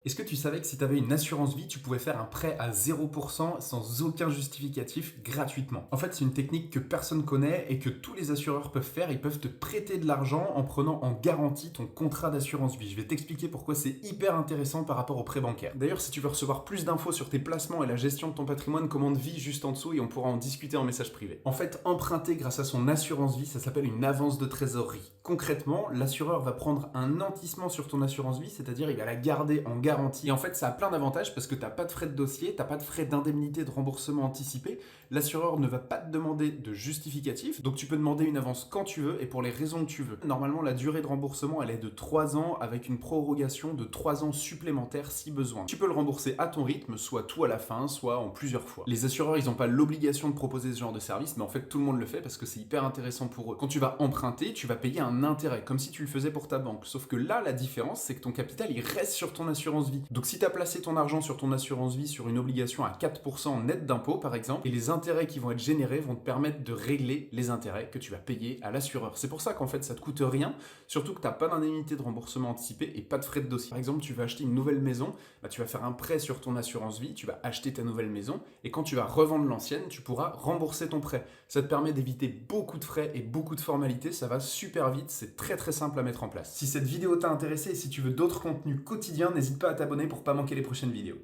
Est-ce que tu savais que si tu avais une assurance vie, tu pouvais faire un prêt à 0% sans aucun justificatif gratuitement? En fait, c'est une technique que personne connaît et que tous les assureurs peuvent faire. Ils peuvent te prêter de l'argent en prenant en garantie ton contrat d'assurance vie. Je vais t'expliquer pourquoi c'est hyper intéressant par rapport au prêt bancaire. D'ailleurs, si tu veux recevoir plus d'infos sur tes placements et la gestion de ton patrimoine, commande vie juste en dessous et on pourra en discuter en message privé. En fait, emprunter grâce à son assurance vie, ça s'appelle une avance de trésorerie. Concrètement, l'assureur va prendre un nantissement sur ton assurance vie, c'est-à-dire il va la garder en garantie. Et en fait, ça a plein d'avantages parce que tu n'as pas de frais de dossier, tu n'as pas de frais d'indemnité de remboursement anticipé. L'assureur ne va pas te demander de justificatif, donc tu peux demander une avance quand tu veux et pour les raisons que tu veux. Normalement, la durée de remboursement, elle est de 3 ans avec une prorogation de 3 ans supplémentaires si besoin. Tu peux le rembourser à ton rythme, soit tout à la fin, soit en plusieurs fois. Les assureurs, ils n'ont pas l'obligation de proposer ce genre de service, mais en fait, tout le monde le fait parce que c'est hyper intéressant pour eux. Quand tu vas emprunter, tu vas payer un intérêt, comme si tu le faisais pour ta banque. Sauf que là, la différence, c'est que ton capital, il reste sur ton assurance vie. Donc si tu as placé ton argent sur ton assurance vie sur une obligation à 4% net d'impôt, par exemple, et les intérêts qui vont être générés vont te permettre de régler les intérêts que tu vas payer à l'assureur. C'est pour ça qu'en fait, ça te coûte rien, surtout que tu n'as pas d'indemnité de remboursement anticipé et pas de frais de dossier. Par exemple, tu vas acheter une nouvelle maison, tu vas faire un prêt sur ton assurance vie, tu vas acheter ta nouvelle maison, et quand tu vas revendre l'ancienne, tu pourras rembourser ton prêt. Ça te permet d'éviter beaucoup de frais et beaucoup de formalités, ça va super vite, c'est très très simple à mettre en place. Si cette vidéo t'a intéressé et si tu veux d'autres contenus quotidiens, n'hésite pas à t'abonner pour pas manquer les prochaines vidéos.